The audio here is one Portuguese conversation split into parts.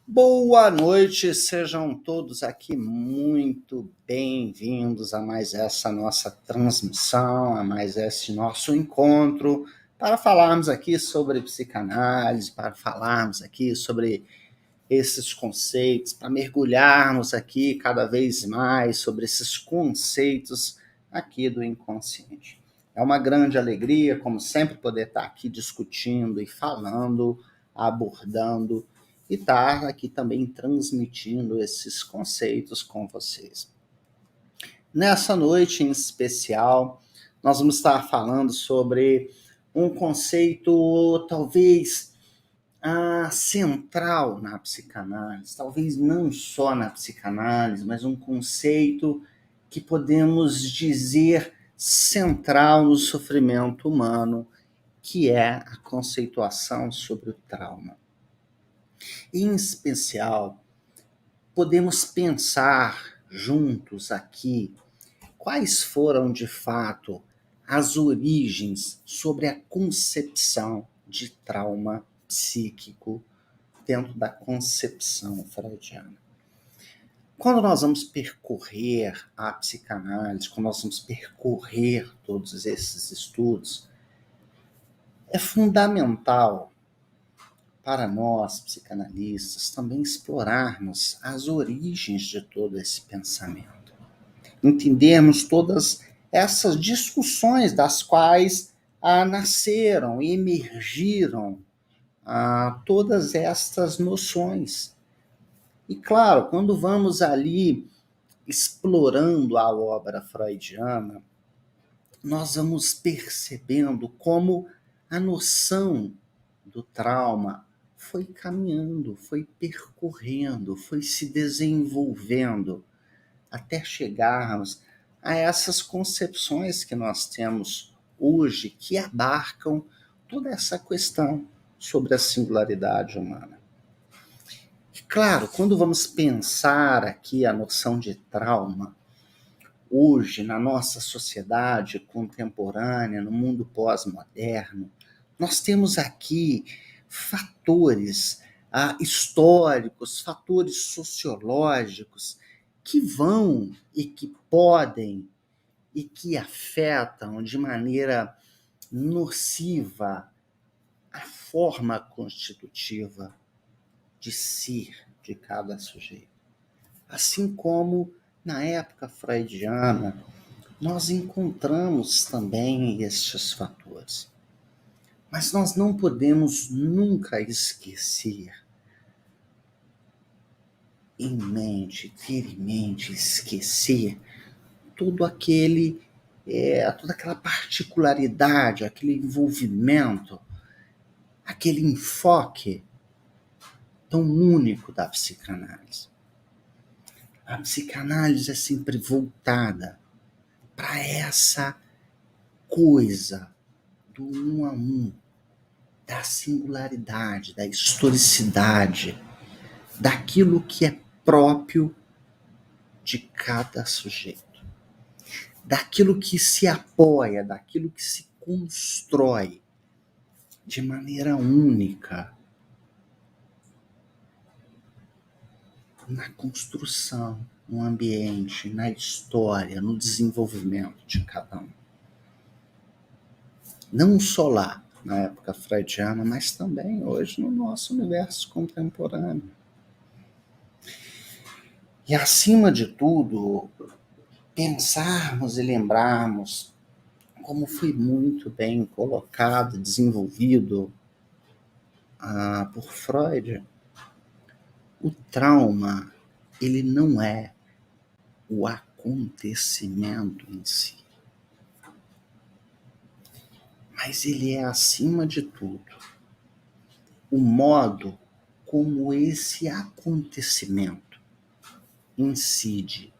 Boa noite, sejam todos aqui muito bem-vindos a mais essa nossa transmissão, a mais esse nosso encontro, para falarmos aqui sobre psicanálise, para falarmos aqui sobre esses conceitos, para mergulharmos aqui cada vez mais sobre esses conceitos aqui do inconsciente. É uma grande alegria, como sempre, poder estar aqui discutindo e falando, abordando, e estar aqui também transmitindo esses conceitos com vocês. Nessa noite em especial, nós vamos estar falando sobre um conceito talvez central na psicanálise, talvez não só na psicanálise, mas um conceito que podemos dizer central no sofrimento humano, que é a conceituação sobre o trauma. Em especial, podemos pensar juntos aqui quais foram, de fato, as origens sobre a concepção de trauma psíquico dentro da concepção freudiana. Quando nós vamos percorrer a psicanálise, quando nós vamos percorrer todos esses estudos, é fundamental para nós, psicanalistas, também explorarmos as origens de todo esse pensamento. Entendermos todas essas discussões das quais nasceram e emergiram todas estas noções. E claro, quando vamos ali explorando a obra freudiana, nós vamos percebendo como a noção do trauma foi caminhando, foi percorrendo, foi se desenvolvendo até chegarmos a essas concepções que nós temos hoje, que abarcam toda essa questão sobre a singularidade humana. E claro, quando vamos pensar aqui a noção de trauma, hoje, na nossa sociedade contemporânea, no mundo pós-moderno, nós temos aqui fatores históricos, fatores sociológicos, que vão e que podem e que afetam de maneira nociva a forma constitutiva de ser de cada sujeito. Assim como na época freudiana, nós encontramos também estes fatores. Mas nós não podemos nunca esquecer em mente, ter em mente, esquecer todo aquele, toda aquela particularidade, aquele envolvimento, aquele enfoque tão único da psicanálise. A psicanálise é sempre voltada para essa coisa do um a um, da singularidade, da historicidade, daquilo que é próprio de cada sujeito, daquilo que se apoia, daquilo que se constrói de maneira única na construção, no ambiente, na história, no desenvolvimento de cada um. Não só lá, na época freudiana, mas também hoje no nosso universo contemporâneo. E, acima de tudo, pensarmos e lembrarmos como foi muito bem colocado, desenvolvido por Freud. O trauma, ele não é o acontecimento em si, mas ele é, acima de tudo, o modo como esse acontecimento incide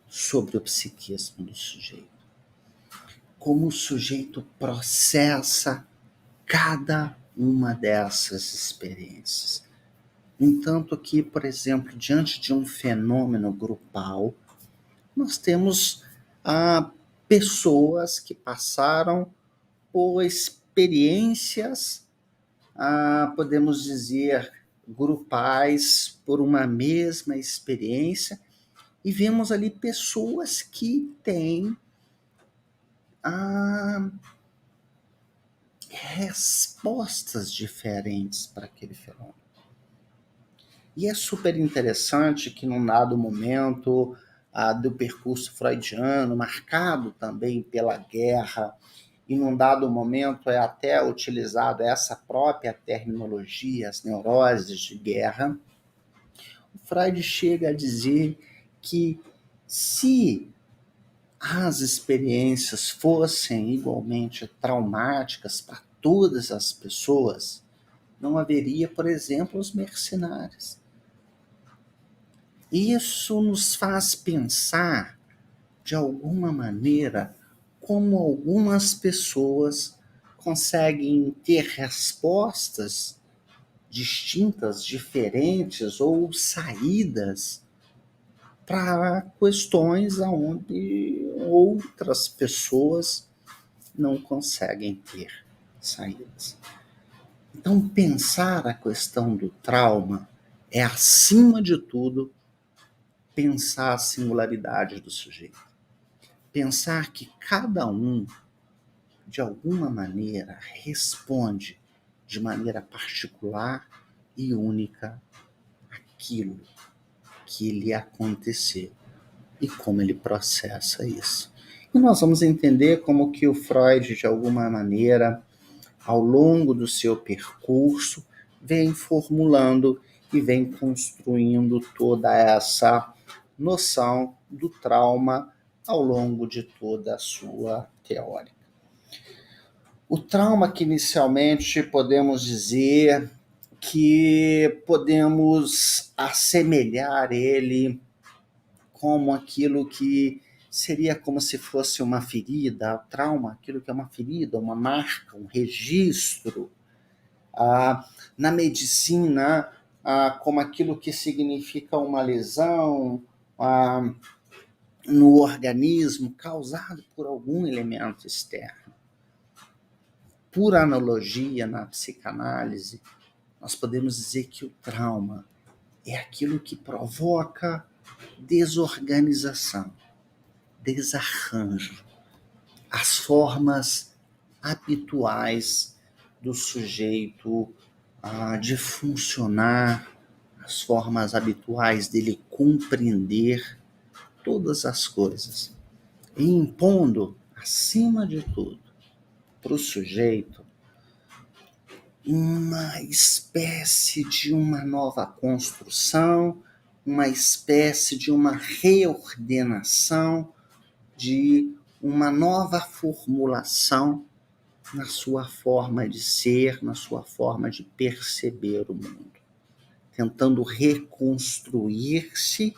sobre o psiquismo do sujeito. Como o sujeito processa cada uma dessas experiências. Entanto que, por exemplo, diante de um fenômeno grupal, nós temos pessoas que passaram por experiências, podemos dizer, grupais, por uma mesma experiência, e vemos ali pessoas que têm respostas diferentes para aquele fenômeno. E é super interessante que, num dado momento do percurso freudiano, marcado também pela guerra, e num dado momento é até utilizado essa própria terminologia, as neuroses de guerra, o Freud chega a dizer que se as experiências fossem igualmente traumáticas para todas as pessoas, não haveria, por exemplo, os mercenários. Isso nos faz pensar, de alguma maneira, como algumas pessoas conseguem ter respostas distintas, diferentes ou saídas para questões onde outras pessoas não conseguem ter saídas. Então, pensar a questão do trauma é, acima de tudo, pensar a singularidade do sujeito. Pensar que cada um, de alguma maneira, responde de maneira particular e única aquilo que lhe aconteceu e como ele processa isso. E nós vamos entender como que o Freud, de alguma maneira, ao longo do seu percurso, vem formulando e vem construindo toda essa noção do trauma ao longo de toda a sua teórica. O trauma que inicialmente podemos dizer que podemos assemelhar ele como aquilo que seria como se fosse uma ferida, o trauma, aquilo que é uma ferida, uma marca, um registro. Na medicina, como aquilo que significa uma lesão no organismo causado por algum elemento externo. Por analogia, na psicanálise, nós podemos dizer que o trauma é aquilo que provoca desorganização, desarranjo, as formas habituais do sujeito de funcionar, as formas habituais dele compreender todas as coisas, e impondo, acima de tudo, para o sujeito uma espécie de uma nova construção, uma espécie de uma reordenação, de uma nova formulação na sua forma de ser, na sua forma de perceber o mundo, tentando reconstruir-se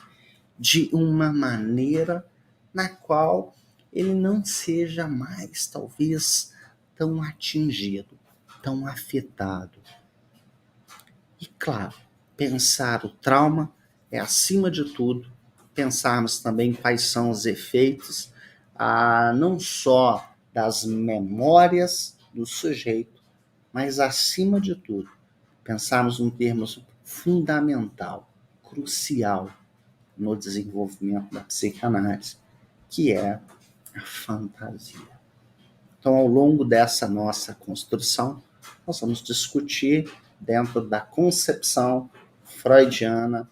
de uma maneira na qual ele não seja mais, talvez, tão atingido, tão afetado. E, claro, pensar o trauma é, acima de tudo, pensarmos também quais são os efeitos, não só das memórias do sujeito, mas, acima de tudo, pensarmos num termo fundamental, crucial no desenvolvimento da psicanálise, que é a fantasia. Então, ao longo dessa nossa construção, nós vamos discutir, dentro da concepção freudiana,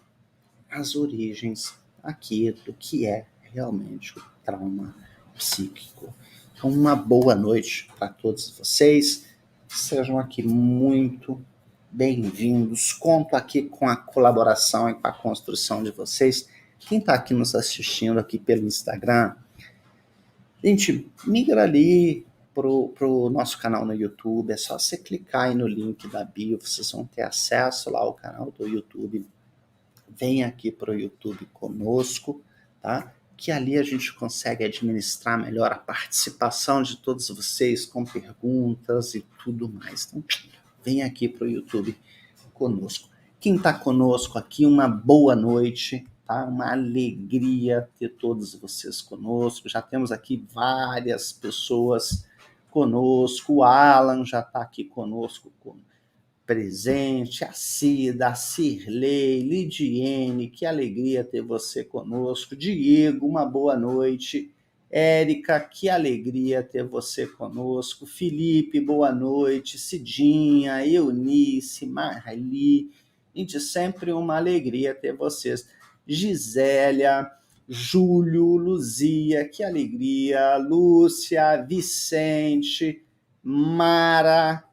as origens aqui do que é realmente o trauma psíquico. Então, uma boa noite para todos vocês. Sejam aqui muito bem-vindos. Conto aqui com a colaboração e com a construção de vocês. Quem está aqui nos assistindo aqui pelo Instagram, gente, migra ali pro nosso canal no YouTube. É só você clicar aí no link da bio, vocês vão ter acesso lá ao canal do YouTube. Vem aqui pro YouTube conosco, tá? Que ali a gente consegue administrar melhor a participação de todos vocês com perguntas e tudo mais. Então, vem aqui pro YouTube conosco. Quem está conosco aqui, uma boa noite, tá? Uma alegria ter todos vocês conosco. Já temos aqui várias pessoas conosco. O Alan já está aqui conosco, presente, a Cida, a Cirlei, Lidiene, que alegria ter você conosco. Diego, uma boa noite. Érica, que alegria ter você conosco. Felipe, boa noite. Cidinha, Eunice, Marli, gente, sempre uma alegria ter vocês. Gisélia, Júlio, Luzia, que alegria. Lúcia, Vicente, Mara,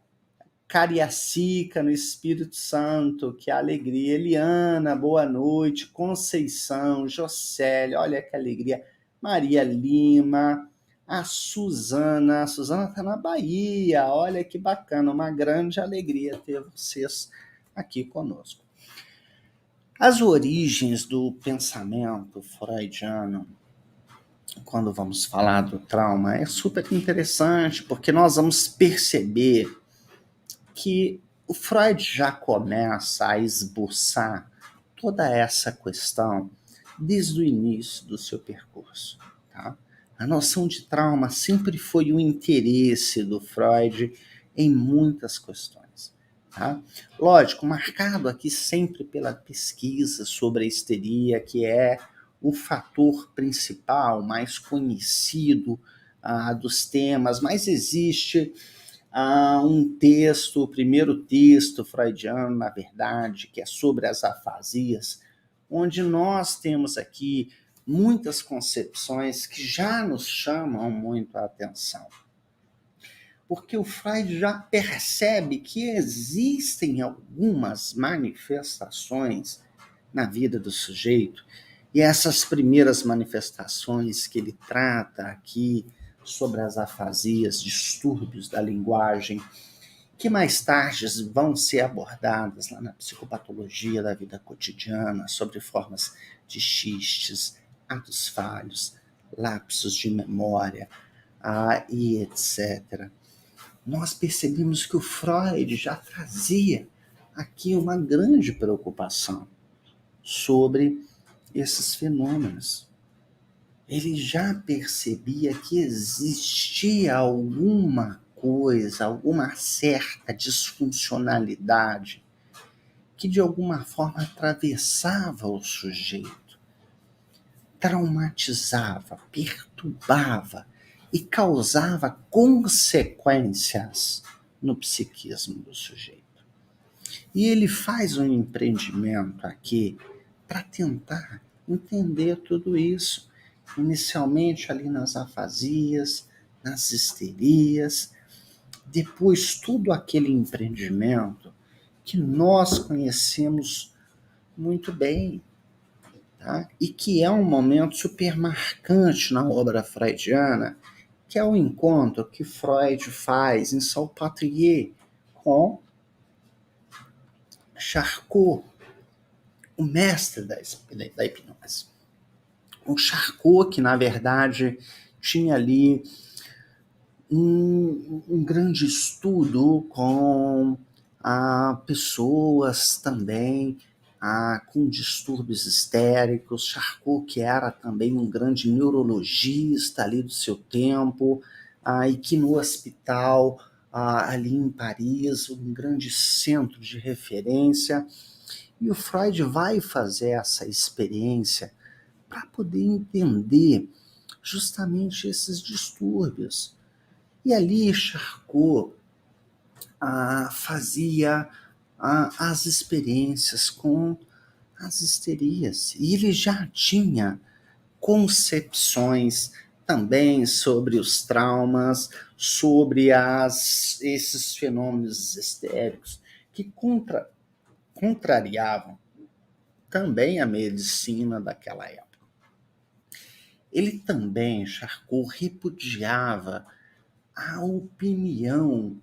Cariacica, no Espírito Santo, que alegria. Eliana, boa noite. Conceição, Jocélia, olha que alegria. Maria Lima, a Suzana está na Bahia, olha que bacana, uma grande alegria ter vocês aqui conosco. As origens do pensamento freudiano, quando vamos falar do trauma, é super interessante, porque nós vamos perceber que o Freud já começa a esboçar toda essa questão desde o início do seu percurso. Tá? A noção de trauma sempre foi um interesse do Freud em muitas questões. Tá? Lógico, marcado aqui sempre pela pesquisa sobre a histeria, que é o fator principal, mais conhecido dos temas, mas existe um texto, o primeiro texto freudiano, na verdade, que é sobre as afasias, onde nós temos aqui muitas concepções que já nos chamam muito a atenção. Porque o Freud já percebe que existem algumas manifestações na vida do sujeito, e essas primeiras manifestações que ele trata aqui sobre as afasias, distúrbios da linguagem, que mais tarde vão ser abordadas lá na psicopatologia da vida cotidiana, sobre formas de xistes, atos falhos, lapsos de memória, e etc. Nós percebemos que o Freud já trazia aqui uma grande preocupação sobre esses fenômenos. Ele já percebia que existia alguma coisa, alguma certa disfuncionalidade que de alguma forma atravessava o sujeito, traumatizava, perturbava e causava consequências no psiquismo do sujeito. E ele faz um empreendimento aqui para tentar entender tudo isso, inicialmente ali nas afasias, nas histerias, depois todo aquele empreendimento que nós conhecemos muito bem, tá? E que é um momento super marcante na obra freudiana, que é o encontro que Freud faz em Salpêtrière com Charcot, o mestre da hipnose. O Charcot, que na verdade tinha ali um grande estudo com pessoas também com distúrbios histéricos. Charcot, que era também um grande neurologista ali do seu tempo, e que no hospital ali em Paris, um grande centro de referência. E o Freud vai fazer essa experiência para poder entender justamente esses distúrbios. E ali Charcot fazia as experiências com as histerias. E ele já tinha concepções também sobre os traumas, sobre esses fenômenos histéricos que contrariavam também a medicina daquela época. Ele também, Charcot, repudiava a opinião,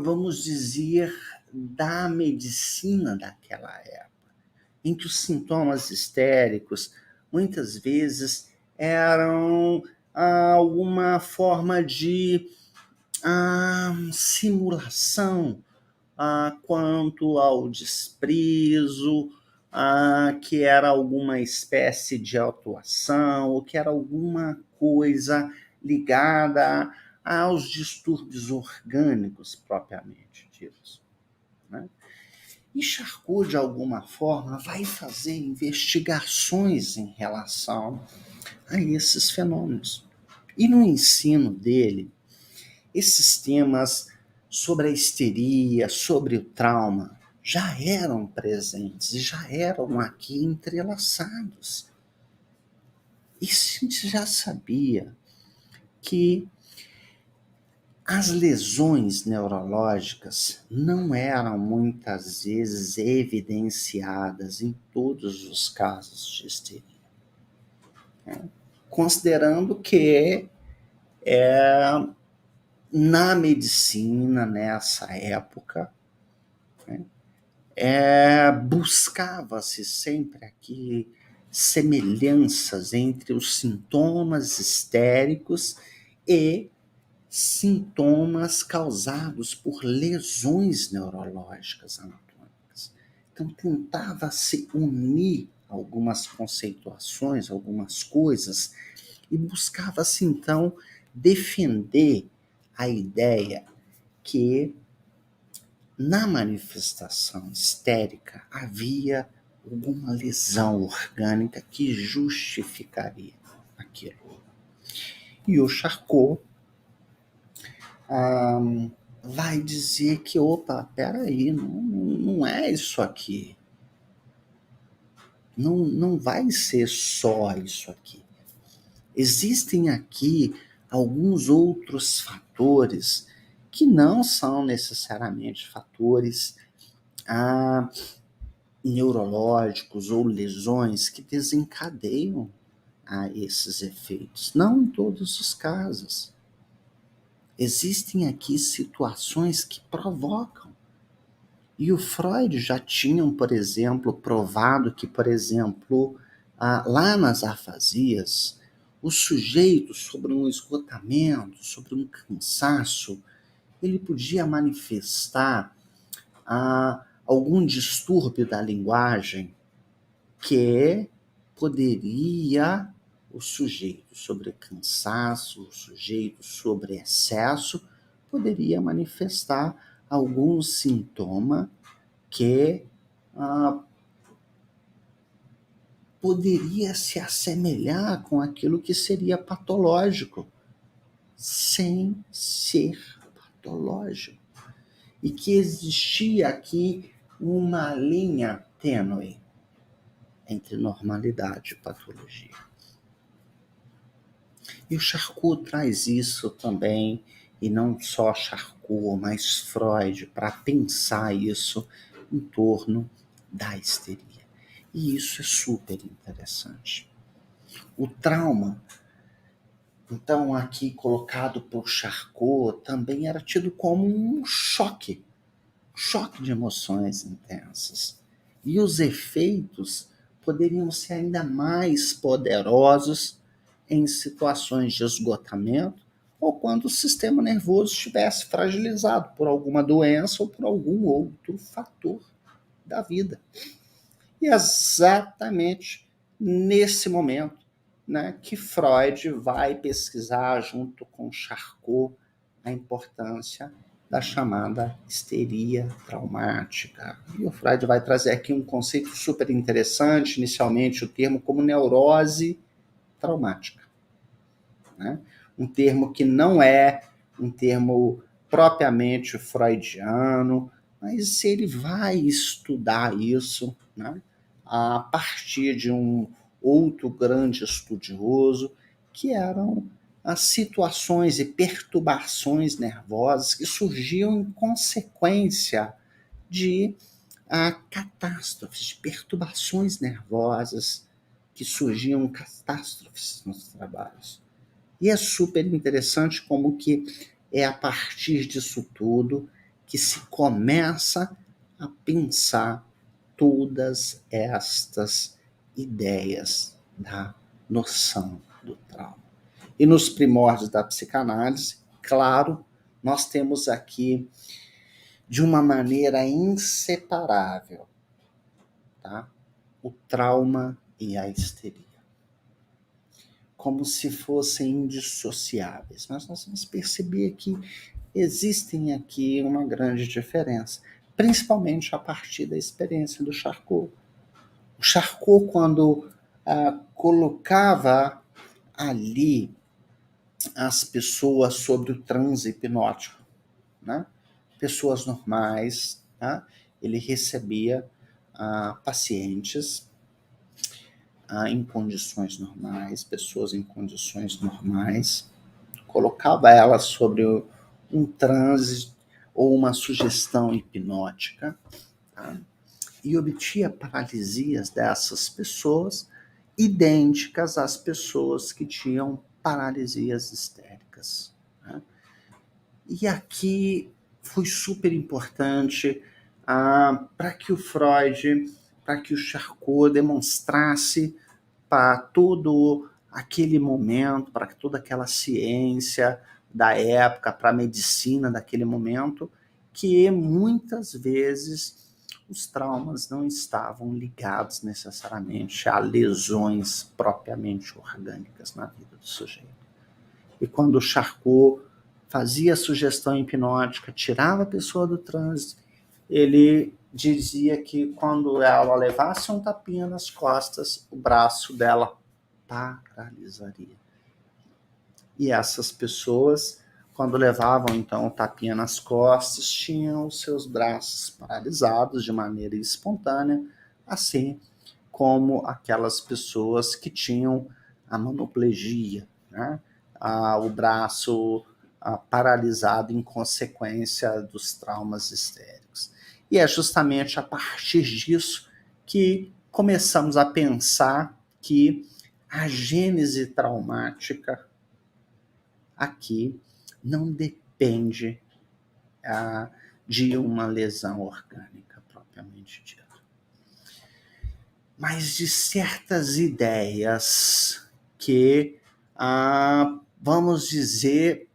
vamos dizer, da medicina daquela época, em que os sintomas histéricos muitas vezes eram alguma forma de simulação quanto ao desprezo, que era alguma espécie de autuação, ou que era alguma coisa ligada aos distúrbios orgânicos propriamente ditos, né? E Charcot, de alguma forma, vai fazer investigações em relação a esses fenômenos. E no ensino dele, esses temas sobre a histeria, sobre o trauma, já eram presentes e já eram aqui entrelaçados. E a gente já sabia que as lesões neurológicas não eram muitas vezes evidenciadas em todos os casos de histeria, né? Considerando que na medicina, nessa época, né, buscava-se sempre aqui semelhanças entre os sintomas histéricos e sintomas causados por lesões neurológicas anatômicas. Então, tentava-se unir algumas conceituações, algumas coisas, e buscava-se, então, defender a ideia que na manifestação histérica havia alguma lesão orgânica que justificaria aquilo. E o Charcot vai dizer que, peraí, não é isso aqui. Não vai ser só isso aqui. Existem aqui alguns outros fatores que não são necessariamente fatores neurológicos ou lesões que desencadeiam esses efeitos. Não em todos os casos. Existem aqui situações que provocam. E o Freud já tinha, por exemplo, provado que, por exemplo, lá nas afasias, o sujeito, sobre um esgotamento, sobre um cansaço, ele podia manifestar algum distúrbio da linguagem que poderia o sujeito sobre cansaço, o sujeito sobre excesso, poderia manifestar algum sintoma que poderia se assemelhar com aquilo que seria patológico, sem ser patológico. E que existia aqui uma linha tênue entre normalidade e patologia. E o Charcot traz isso também, e não só Charcot, mas Freud, para pensar isso em torno da histeria. E isso é super interessante. O trauma, então, aqui colocado por Charcot, também era tido como um choque de emoções intensas. E os efeitos poderiam ser ainda mais poderosos em situações de esgotamento ou quando o sistema nervoso estivesse fragilizado por alguma doença ou por algum outro fator da vida. E é exatamente nesse momento, né, que Freud vai pesquisar junto com Charcot a importância da chamada histeria traumática. E o Freud vai trazer aqui um conceito super interessante, inicialmente o termo como neurose traumática, né? Um termo que não é um termo propriamente freudiano, mas ele vai estudar isso, né, a partir de um outro grande estudioso, que eram as situações e perturbações nervosas que surgiam em consequência de catástrofes, de perturbações nervosas que surgiam catástrofes nos trabalhos. E é super interessante como que é a partir disso tudo que se começa a pensar todas estas ideias da noção do trauma. E nos primórdios da psicanálise, claro, nós temos aqui de uma maneira inseparável, tá? O trauma e a histeria, como se fossem indissociáveis. Mas nós vamos perceber que existem aqui uma grande diferença, principalmente a partir da experiência do Charcot. O Charcot, quando colocava ali as pessoas sobre o transe hipnótico, né? Pessoas normais, tá? Ele recebia pacientes em condições normais, pessoas em condições normais, colocava elas sobre um transe ou uma sugestão hipnótica, tá? E obtia paralisias dessas pessoas idênticas às pessoas que tinham paralisias histéricas, né? E aqui foi super importante para que o Freud, para que o Charcot demonstrasse para todo aquele momento, para toda aquela ciência da época, para a medicina daquele momento, que muitas vezes os traumas não estavam ligados necessariamente a lesões propriamente orgânicas na vida do sujeito. E quando o Charcot fazia a sugestão hipnótica, tirava a pessoa do transe, ele dizia que quando ela levasse um tapinha nas costas, o braço dela paralisaria. E essas pessoas, quando levavam então o tapinha nas costas, tinham os seus braços paralisados de maneira espontânea, assim como aquelas pessoas que tinham a monoplegia, né? O braço paralisado em consequência dos traumas histéricos. E é justamente a partir disso que começamos a pensar que a gênese traumática aqui não depende de uma lesão orgânica propriamente dita, mas de certas ideias que, vamos dizer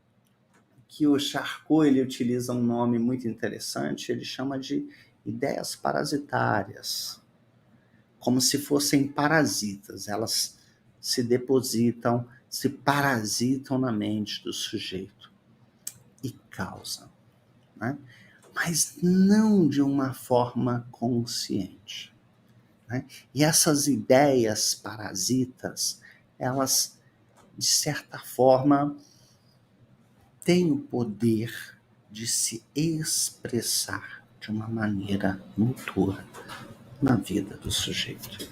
que o Charcot ele utiliza um nome muito interessante, ele chama de ideias parasitárias, como se fossem parasitas, elas se depositam, se parasitam na mente do sujeito e causam, né? Mas não de uma forma consciente. né? E essas ideias parasitas, elas, de certa forma, têm o poder de se expressar de uma maneira motora na vida do sujeito.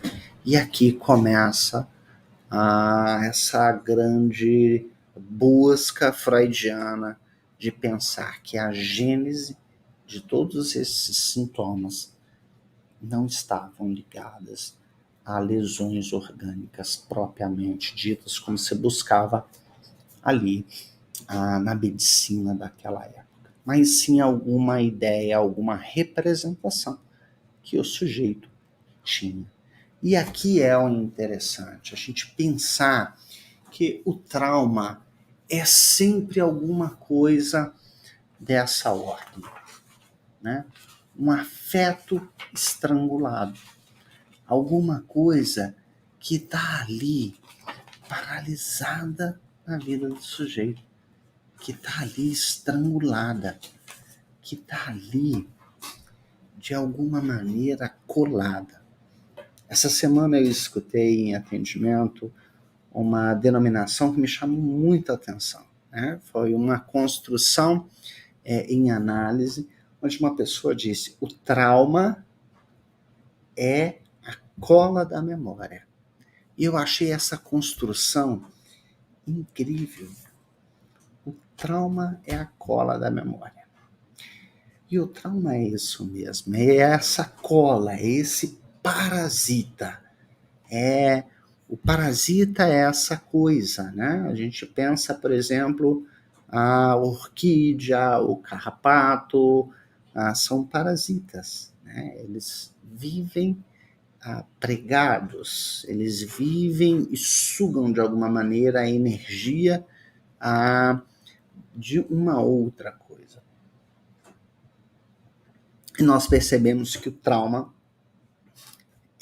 E aqui começa essa grande busca freudiana de pensar que a gênese de todos esses sintomas não estavam ligadas a lesões orgânicas propriamente ditas, como se buscava ali na medicina daquela época, mas sim alguma ideia, alguma representação que o sujeito tinha. E aqui é o interessante, a gente pensar que o trauma é sempre alguma coisa dessa ordem, né? Um afeto estrangulado, alguma coisa que está ali paralisada na vida do sujeito, que está ali estrangulada, que está ali de alguma maneira colada. Essa semana eu escutei em atendimento uma denominação que me chamou muita atenção, né? Foi uma construção em análise, onde uma pessoa disse: o trauma é a cola da memória. E eu achei essa construção incrível. O trauma é a cola da memória. E o trauma é isso mesmo, é essa cola, é esse parasita. O parasita é essa coisa, né? A gente pensa, por exemplo, a orquídea, o carrapato, são parasitas, né? Eles vivem pregados, eles vivem e sugam de alguma maneira a energia de uma outra coisa. E nós percebemos que o trauma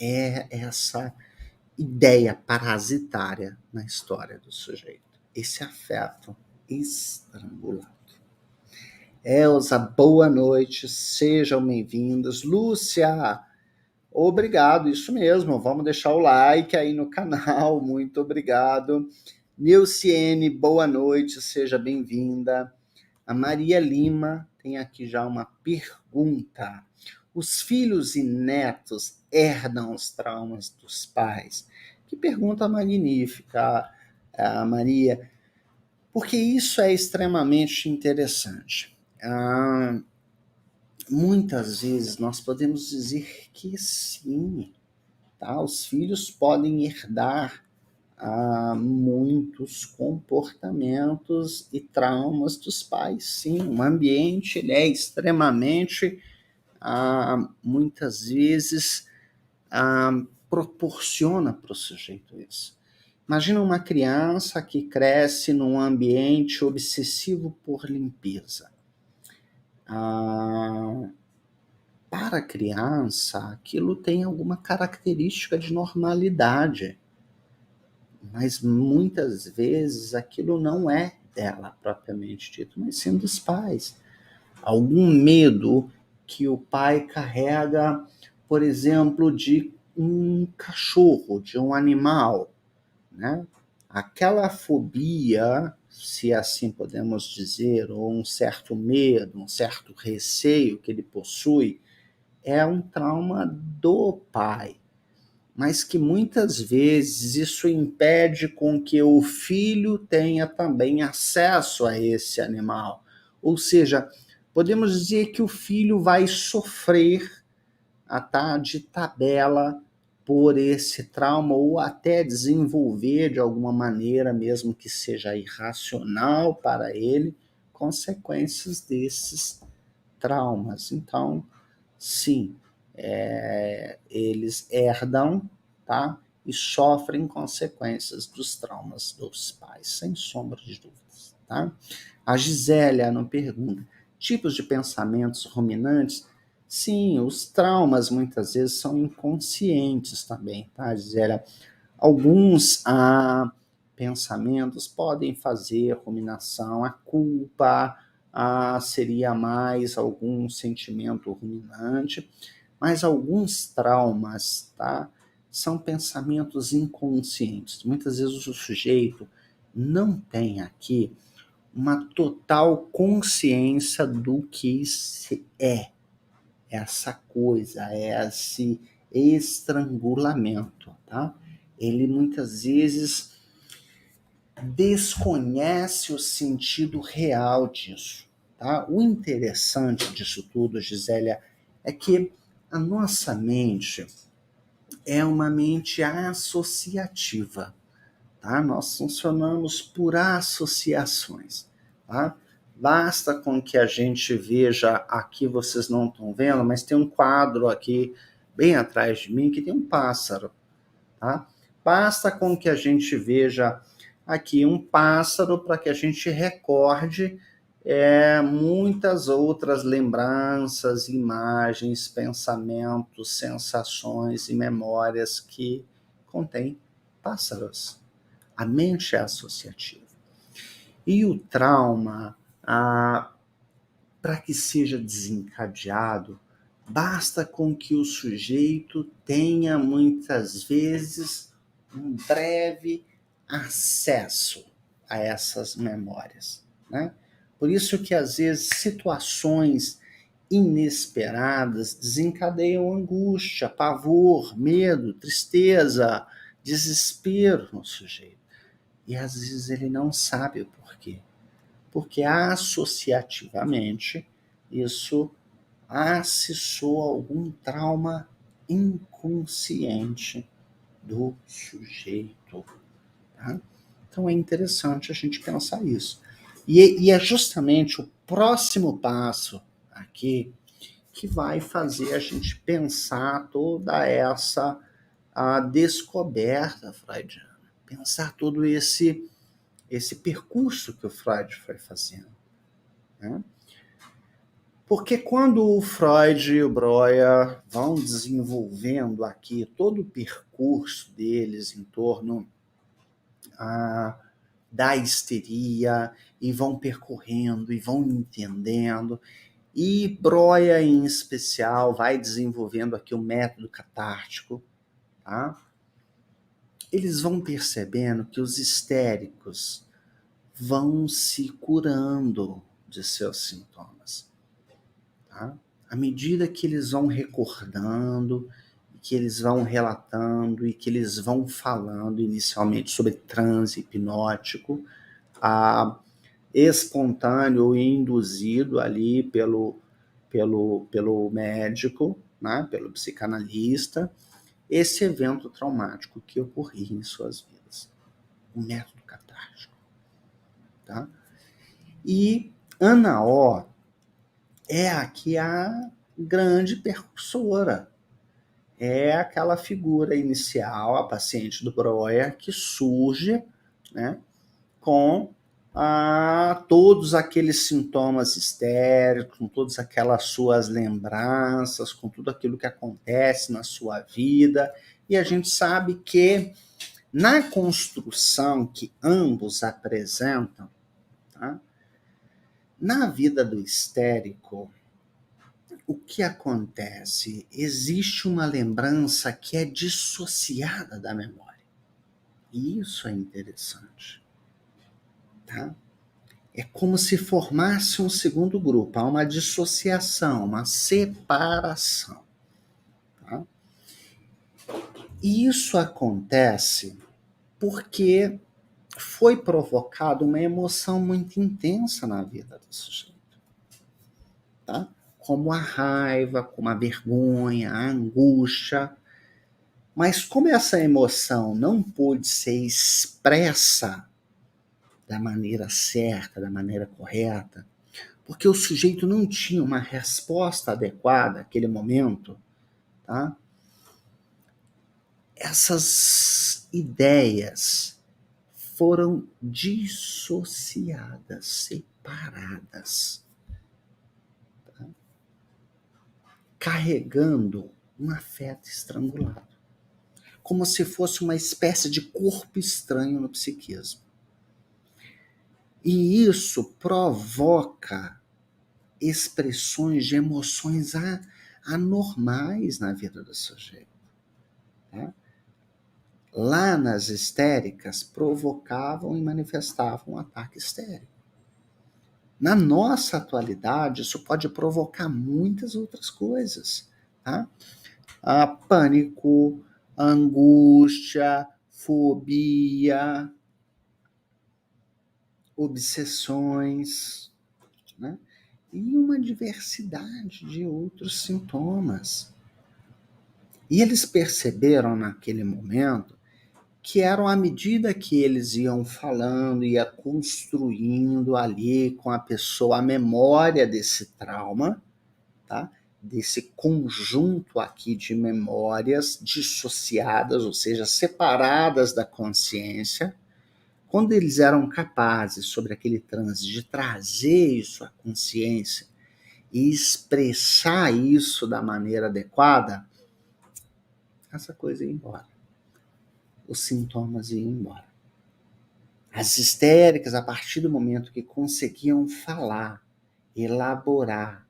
é essa ideia parasitária na história do sujeito, esse afeto estrangulado. Elza, boa noite, sejam bem-vindos. Lúcia, obrigado, isso mesmo, vamos deixar o like aí no canal, muito obrigado. Nilciene, boa noite, seja bem-vinda. A Maria Lima tem aqui já uma pergunta. Os filhos e netos herdam os traumas dos pais? Que pergunta magnífica, Maria, porque isso é extremamente interessante. Muitas vezes nós podemos dizer que sim, tá? Os filhos podem herdar muitos comportamentos e traumas dos pais, sim. O ambiente ele é extremamente, muitas vezes, proporciona para o sujeito isso. Imagina uma criança que cresce num ambiente obsessivo por limpeza. Para a criança, aquilo tem alguma característica de normalidade, mas muitas vezes aquilo não é dela propriamente dito, mas sim dos pais. Algum medo que o pai carrega, por exemplo, de um cachorro, de um animal, né? Aquela fobia, se assim podemos dizer, ou um certo medo, um certo receio que ele possui, é um trauma do pai, mas que muitas vezes isso impede com que o filho tenha também acesso a esse animal. Ou seja, podemos dizer que o filho vai sofrer de tabela por esse trauma, ou até desenvolver de alguma maneira, mesmo que seja irracional para ele, consequências desses traumas. Então, sim, eles herdam, tá? E sofrem consequências dos traumas dos pais, sem sombra de dúvidas, tá? A Gisélia não pergunta: tipos de pensamentos ruminantes? Sim, os traumas muitas vezes são inconscientes também, tá, Gisélia? Alguns pensamentos podem fazer ruminação, a culpa seria mais algum sentimento ruminante, Mas alguns traumas, tá, são pensamentos inconscientes. Muitas vezes o sujeito não tem aqui uma total consciência do que é essa coisa, esse estrangulamento, tá? Ele muitas vezes desconhece o sentido real disso, tá? O interessante disso tudo, Gisélia, é que a nossa mente é uma mente associativa, tá? Nós funcionamos por associações, tá? Basta com que a gente veja, aqui vocês não estão vendo, mas tem um quadro aqui bem atrás de mim que tem um pássaro, tá? Basta com que a gente veja aqui um pássaro para que a gente recorde muitas outras lembranças, imagens, pensamentos, sensações e memórias que contém pássaros. A mente é associativa. E o trauma, para que seja desencadeado, basta com que o sujeito tenha, muitas vezes, um breve acesso a essas memórias, né? Por isso que, às vezes, situações inesperadas desencadeiam angústia, pavor, medo, tristeza, desespero no sujeito. E às vezes ele não sabe o porquê. Porque associativamente isso acessou algum trauma inconsciente do sujeito. Tá? Então é interessante a gente pensar isso. E é justamente o próximo passo aqui que vai fazer a gente pensar toda essa a descoberta freudiana. Pensar todo esse percurso que o Freud foi fazendo, né? Porque quando o Freud e o Breuer vão desenvolvendo aqui todo o percurso deles em torno da histeria, e vão percorrendo, e vão entendendo, e Breuer, em especial, vai desenvolvendo aqui o método catártico, tá? Eles vão percebendo que os histéricos vão se curando de seus sintomas, tá? À medida que eles vão recordando, que eles vão relatando e que eles vão falando inicialmente sobre transe hipnótico, espontâneo ou induzido ali pelo médico, né, pelo psicanalista, esse evento traumático que ocorria em suas vidas. O método catártico. Tá? E Ana O é aqui a grande percursora. É aquela figura inicial, a paciente do Breuer, que surge, né, com todos aqueles sintomas histéricos, com todas aquelas suas lembranças, com tudo aquilo que acontece na sua vida. E a gente sabe que na construção que ambos apresentam, tá, na vida do histérico, o que acontece? Existe uma lembrança que é dissociada da memória. E isso é interessante. Tá? É como se formasse um segundo grupo. Há uma dissociação, uma separação. Tá? E isso acontece porque foi provocada uma emoção muito intensa na vida do sujeito. Tá? Como a raiva, como a vergonha, a angústia. Mas como essa emoção não pôde ser expressa da maneira certa, da maneira correta, porque o sujeito não tinha uma resposta adequada naquele momento, tá? Essas ideias foram dissociadas, separadas, tá? Carregando um afeto estrangulado, como se fosse uma espécie de corpo estranho no psiquismo. E isso provoca expressões de emoções anormais na vida do sujeito. Tá? Lá nas histéricas, provocavam e manifestavam um ataque histérico. Na nossa atualidade, isso pode provocar muitas outras coisas. Tá? Pânico, angústia, fobia, obsessões, né? E uma diversidade de outros sintomas. E eles perceberam naquele momento que eram à medida que eles iam falando, ia construindo ali com a pessoa a memória desse trauma, tá? Desse conjunto aqui de memórias dissociadas, ou seja, separadas da consciência. Quando eles eram capazes, sobre aquele transe, de trazer isso à consciência e expressar isso da maneira adequada, essa coisa ia embora. Os sintomas iam embora. As histéricas, a partir do momento que conseguiam falar, elaborar,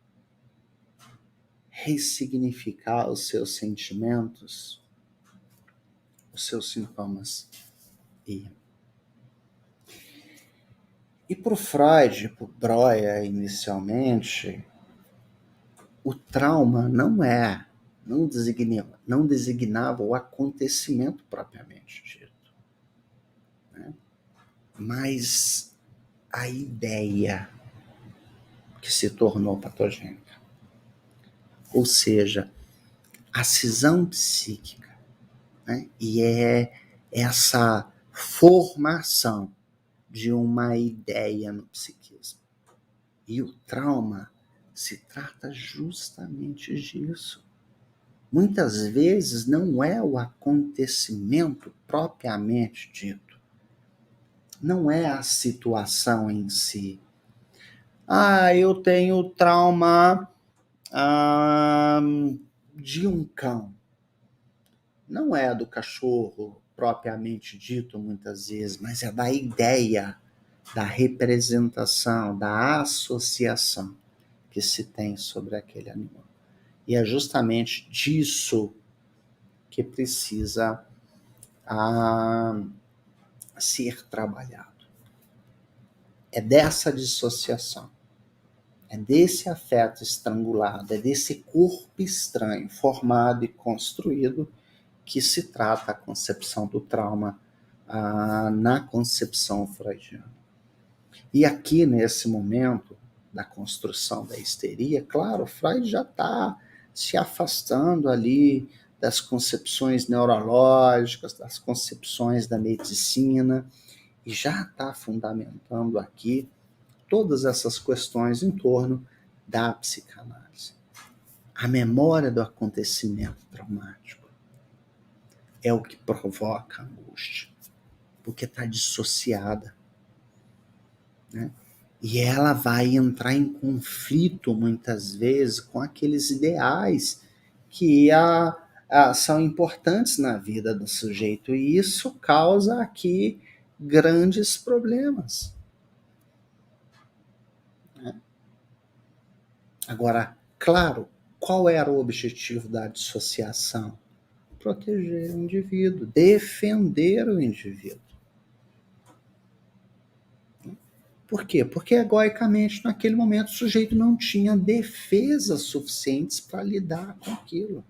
ressignificar os seus sentimentos, os seus sintomas iam. E para o Freud, para o Breuer, inicialmente, o trauma não designava o acontecimento propriamente dito, né? Mas a ideia que se tornou patogênica. Ou seja, a cisão psíquica, né? E é essa formação de uma ideia no psiquismo. E o trauma se trata justamente disso. Muitas vezes não é o acontecimento propriamente dito. Não é a situação em si. Eu tenho trauma de um cão. Não é do cachorro propriamente dito muitas vezes, mas é da ideia, da representação, da associação que se tem sobre aquele animal. E é justamente disso que precisa ser trabalhado. É dessa dissociação, é desse afeto estrangulado, é desse corpo estranho formado e construído que se trata a concepção do trauma na concepção freudiana. E aqui, nesse momento da construção da histeria, claro, Freud já está se afastando ali das concepções neurológicas, das concepções da medicina, e já está fundamentando aqui todas essas questões em torno da psicanálise. A memória do acontecimento traumático é o que provoca a angústia, porque está dissociada, né? E ela vai entrar em conflito, muitas vezes, com aqueles ideais que são importantes na vida do sujeito. E isso causa aqui grandes problemas, né? Agora, claro, qual era o objetivo da dissociação? Proteger o indivíduo, defender o indivíduo. Por quê? Porque egoicamente, naquele momento, o sujeito não tinha defesas suficientes para lidar com aquilo.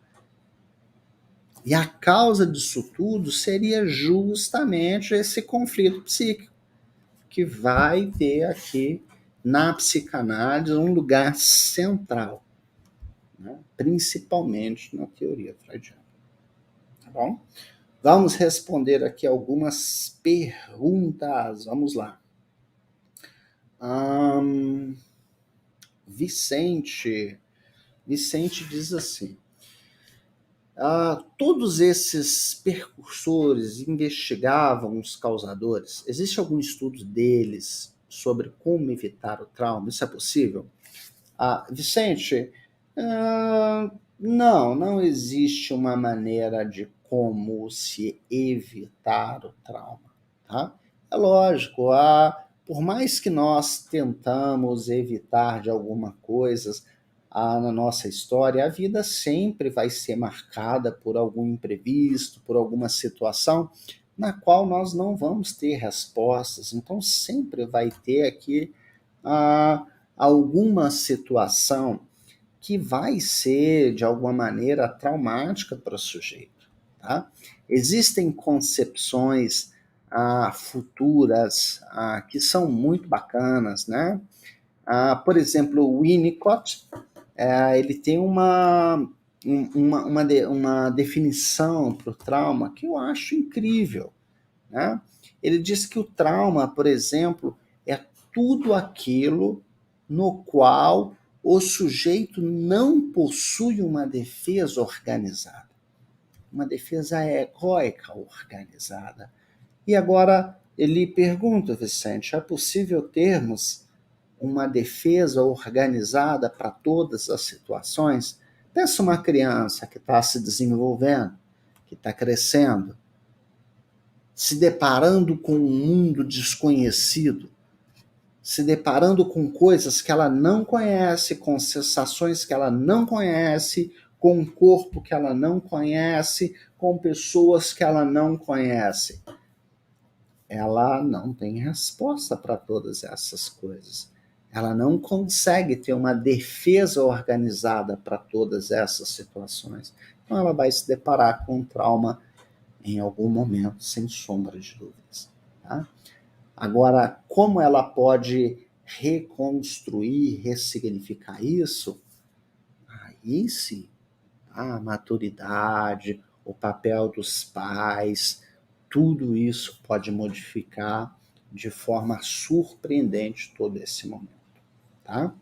E a causa disso tudo seria justamente esse conflito psíquico, que vai ter aqui na psicanálise um lugar central, né? Principalmente na teoria freudiana. Tá bom? Vamos responder aqui algumas perguntas. Vamos lá. Vicente diz assim: todos esses percursores investigavam os causadores? Existe algum estudo deles sobre como evitar o trauma? Isso é possível? Vicente, não existe uma maneira de como se evitar o trauma, tá? É lógico, por mais que nós tentamos evitar de alguma coisa na nossa história, a vida sempre vai ser marcada por algum imprevisto, por alguma situação na qual nós não vamos ter respostas. Então, sempre vai ter aqui alguma situação que vai ser, de alguma maneira, traumática para o sujeito. Tá? Existem concepções futuras que são muito bacanas, né? Por exemplo, o Winnicott, ele tem uma definição para o trauma que eu acho incrível, né? Ele diz que o trauma, por exemplo, é tudo aquilo no qual o sujeito não possui uma defesa organizada, uma defesa egóica organizada. E agora ele pergunta, Vicente, é possível termos uma defesa organizada para todas as situações? Pensa uma criança que está se desenvolvendo, que está crescendo, se deparando com um mundo desconhecido, se deparando com coisas que ela não conhece, com sensações que ela não conhece, com um corpo que ela não conhece, com pessoas que ela não conhece. Ela não tem resposta para todas essas coisas. Ela não consegue ter uma defesa organizada para todas essas situações. Então ela vai se deparar com um trauma em algum momento, sem sombra de dúvidas. Tá? Agora, como ela pode reconstruir, ressignificar isso? Aí sim, a maturidade, o papel dos pais, tudo isso pode modificar de forma surpreendente todo esse momento. Tá?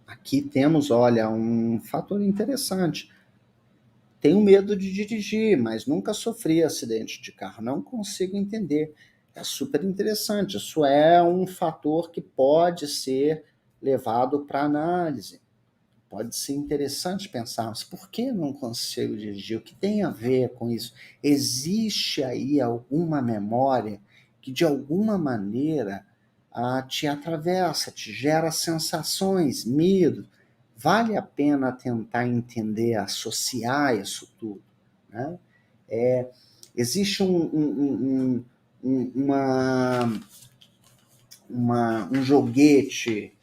Aqui temos, olha, um fator interessante. Tenho medo de dirigir, mas nunca sofri acidente de carro. Não consigo entender. É super interessante. Isso é um fator que pode ser levado para análise. Pode ser interessante pensar, mas por que não consigo dirigir? O que tem a ver com isso? Existe aí alguma memória que, de alguma maneira, te atravessa, te gera sensações, medo? Vale a pena tentar entender, associar isso tudo, né? Existe um joguete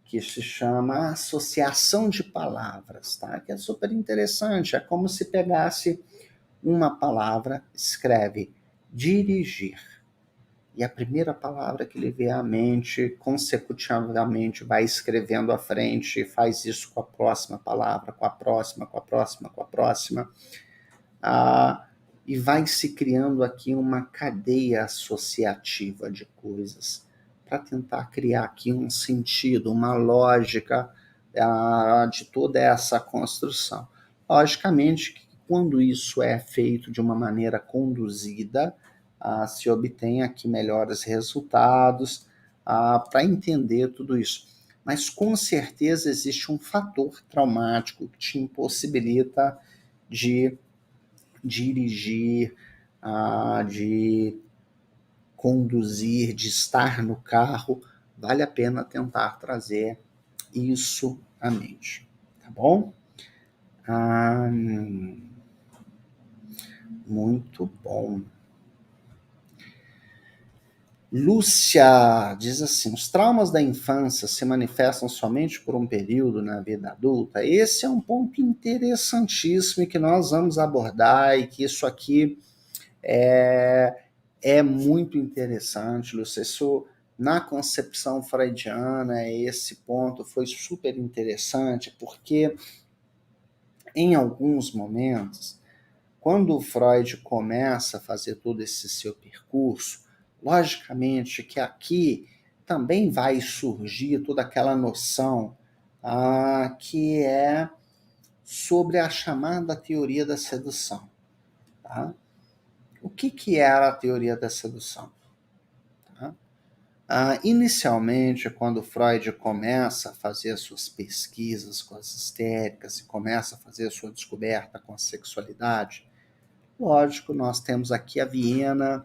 que se chama associação de palavras, tá? Que é super interessante. É como se pegasse uma palavra, escreve dirigir, e a primeira palavra que lhe vê à mente, consecutivamente vai escrevendo à frente, faz isso com a próxima palavra, com a próxima, com a próxima, com a próxima, e vai se criando aqui uma cadeia associativa de coisas, para tentar criar aqui um sentido, uma lógica de toda essa construção. Logicamente que quando isso é feito de uma maneira conduzida, se obtém aqui melhores resultados para entender tudo isso. Mas com certeza existe um fator traumático que te impossibilita de dirigir, de conduzir, de estar no carro. Vale a pena tentar trazer isso à mente, tá bom? Muito bom. Lúcia diz assim: os traumas da infância se manifestam somente por um período na vida adulta? Esse é um ponto interessantíssimo que nós vamos abordar, e que isso aqui é muito interessante, Lúcia. Isso, na concepção freudiana, esse ponto foi super interessante, porque em alguns momentos, quando o Freud começa a fazer todo esse seu percurso, logicamente que aqui também vai surgir toda aquela noção que é sobre a chamada teoria da sedução. Tá? O que era a teoria da sedução? Tá? Inicialmente, quando Freud começa a fazer as suas pesquisas com as histéricas e começa a fazer a sua descoberta com a sexualidade, lógico, nós temos aqui a Viena,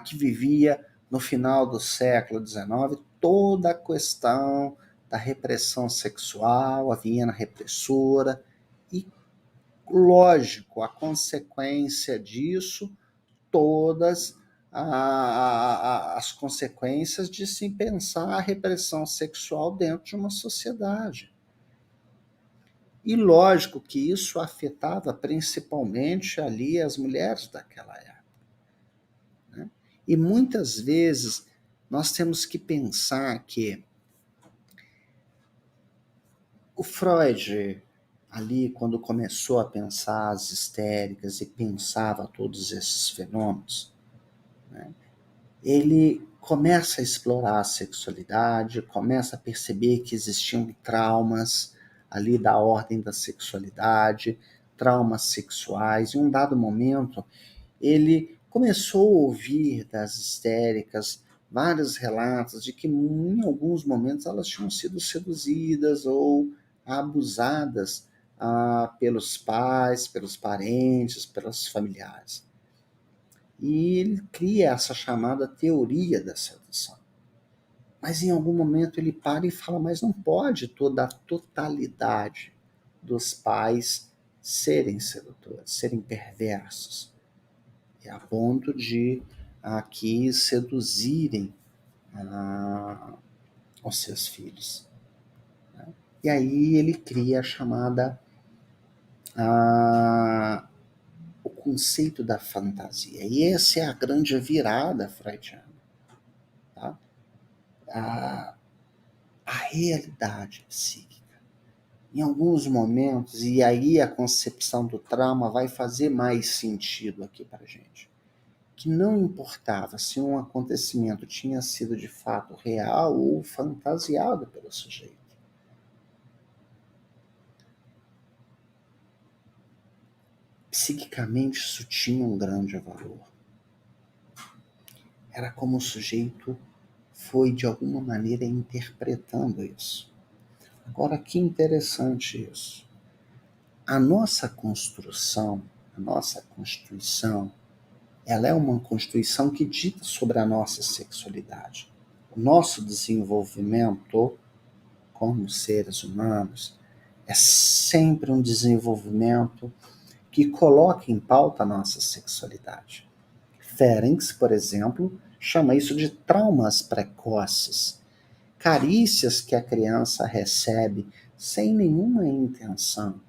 que vivia no final do século XIX, toda a questão da repressão sexual, a Viena repressora, e, lógico, a consequência disso, todas as consequências de se pensar a repressão sexual dentro de uma sociedade. E lógico que isso afetava principalmente ali as mulheres daquela época, né? E muitas vezes nós temos que pensar que o Freud, ali, quando começou a pensar as histéricas e pensava todos esses fenômenos, né, ele começa a explorar a sexualidade, começa a perceber que existiam traumas ali da ordem da sexualidade, traumas sexuais. Em um dado momento, ele começou a ouvir das histéricas vários relatos de que em alguns momentos elas tinham sido seduzidas ou abusadas pelos pais, pelos parentes, pelos familiares. E ele cria essa chamada teoria da sedução. Mas em algum momento ele para e fala, mas não pode toda a totalidade dos pais serem sedutores, serem perversos, a ponto de aqui seduzirem os seus filhos. E aí ele cria a chamada o conceito da fantasia. E essa é a grande virada freudiana. Tá? A realidade psíquica. Em alguns momentos, e aí a concepção do trauma vai fazer mais sentido aqui para a gente, que não importava se um acontecimento tinha sido de fato real ou fantasiado pelo sujeito. Psiquicamente, isso tinha um grande valor. Era como o sujeito foi, de alguma maneira, interpretando isso. Agora, que interessante isso. A nossa construção, a nossa constituição, ela é uma constituição que dita sobre a nossa sexualidade. O nosso desenvolvimento como seres humanos é sempre um desenvolvimento que coloca em pauta a nossa sexualidade. Ferencz, por exemplo, chama isso de traumas precoces, carícias que a criança recebe sem nenhuma intenção,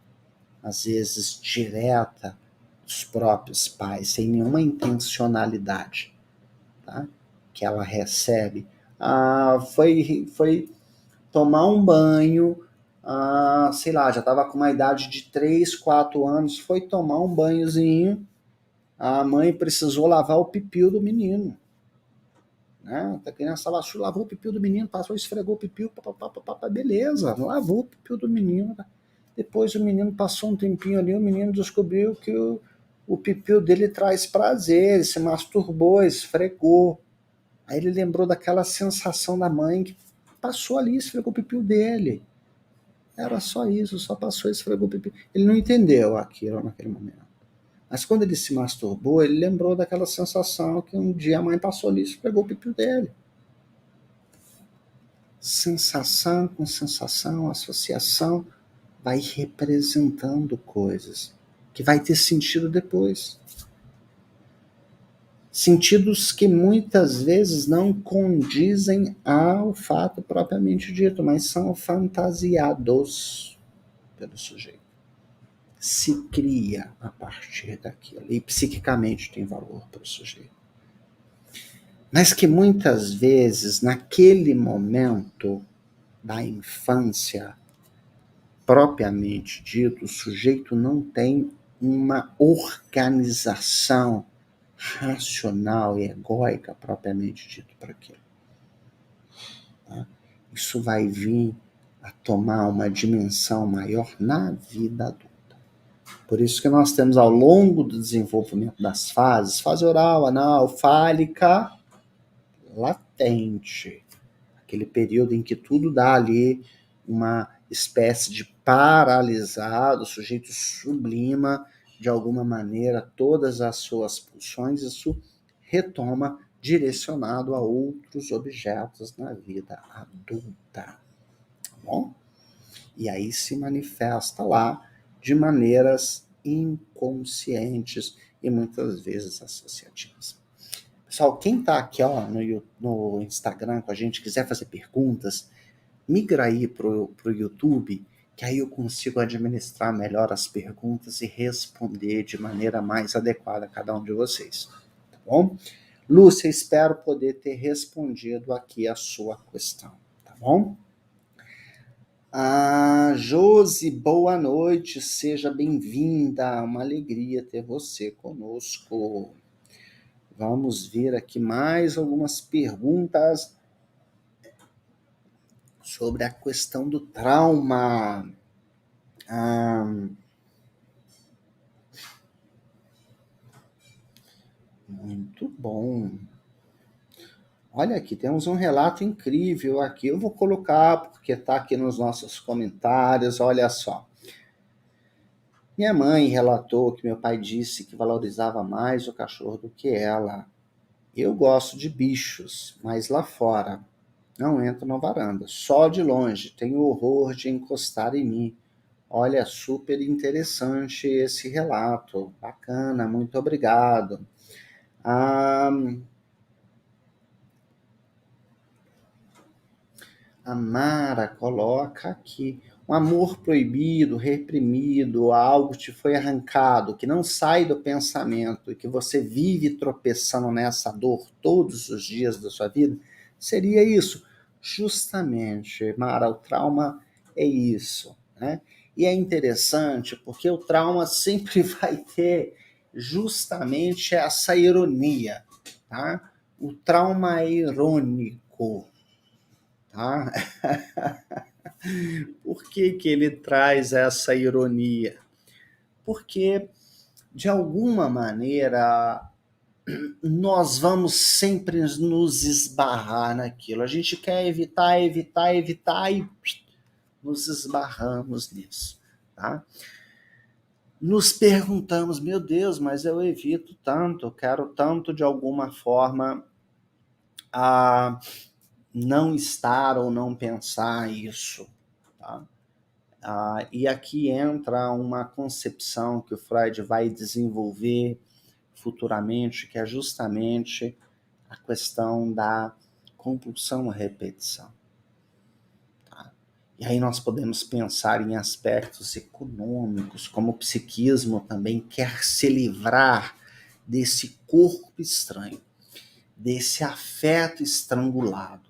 às vezes direta dos próprios pais, sem nenhuma intencionalidade, tá? Que ela recebe. Foi tomar um banho, sei lá, já estava com uma idade de 3, 4 anos, foi tomar um banhozinho, a mãe precisou lavar o pipiu do menino. Né? A criança lavou o pipiu do menino, passou, esfregou o pipiu, beleza, lavou o pipiu do menino. Depois o menino passou um tempinho ali, o menino descobriu que o pipiu dele traz prazer, ele se masturbou, esfregou. Aí ele lembrou daquela sensação da mãe que passou ali, esfregou o pipiu dele. Era só isso, só passou e esfregou o pipiu. Ele não entendeu aquilo naquele momento. Mas quando ele se masturbou, ele lembrou daquela sensação que um dia a mãe passou ali e esfregou o pipiu dele. Sensação com sensação, associação, vai representando coisas que vai ter sentido depois. Sentidos que muitas vezes não condizem ao fato propriamente dito, mas são fantasiados pelo sujeito. Se cria a partir daquilo e psiquicamente tem valor para o sujeito. Mas que muitas vezes, naquele momento da infância, propriamente dito, o sujeito não tem uma organização racional e egóica propriamente dito para aquilo. Tá? Isso vai vir a tomar uma dimensão maior na vida adulta. Por isso que nós temos ao longo do desenvolvimento das fases, fase oral, anal, fálica, latente, aquele período em que tudo dá ali uma espécie de paralisado, o sujeito sublima de alguma maneira todas as suas pulsões, isso retoma direcionado a outros objetos na vida adulta. bom? E aí se manifesta lá de maneiras inconscientes e muitas vezes associativas. Pessoal, quem está aqui no Instagram com a gente, quiser fazer perguntas, migra aí para o YouTube, que aí eu consigo administrar melhor as perguntas e responder de maneira mais adequada a cada um de vocês. Tá bom? Lúcia, espero poder ter respondido aqui a sua questão. Tá bom? Josi, boa noite, seja bem-vinda. Uma alegria ter você conosco. Vamos ver aqui mais algumas perguntas sobre a questão do trauma. Muito bom. Olha aqui, temos um relato incrível aqui. Eu vou colocar porque está aqui nos nossos comentários. Olha só. Minha mãe relatou que meu pai disse que valorizava mais o cachorro do que ela. Eu gosto de bichos, mas lá fora não entro na varanda. Só de longe, tenho horror de encostar em mim. Olha, super interessante esse relato. Bacana, muito obrigado. A Mara coloca aqui. Um amor proibido, reprimido, algo te foi arrancado, que não sai do pensamento e que você vive tropeçando nessa dor todos os dias da sua vida, seria isso. Justamente, Mara, o trauma é isso, né? E é interessante porque o trauma sempre vai ter justamente essa ironia, tá? O trauma é irônico, tá? Por que que ele traz essa ironia? Porque, de alguma maneira, nós vamos sempre nos esbarrar naquilo. A gente quer evitar e nos esbarramos nisso, tá? Nos perguntamos, meu Deus, mas eu evito tanto, eu quero tanto de alguma forma não estar ou não pensar isso, tá? E aqui entra uma concepção que o Freud vai desenvolver futuramente, que é justamente a questão da compulsão à repetição. Tá? E aí nós podemos pensar em aspectos econômicos, como o psiquismo também quer se livrar desse corpo estranho, desse afeto estrangulado,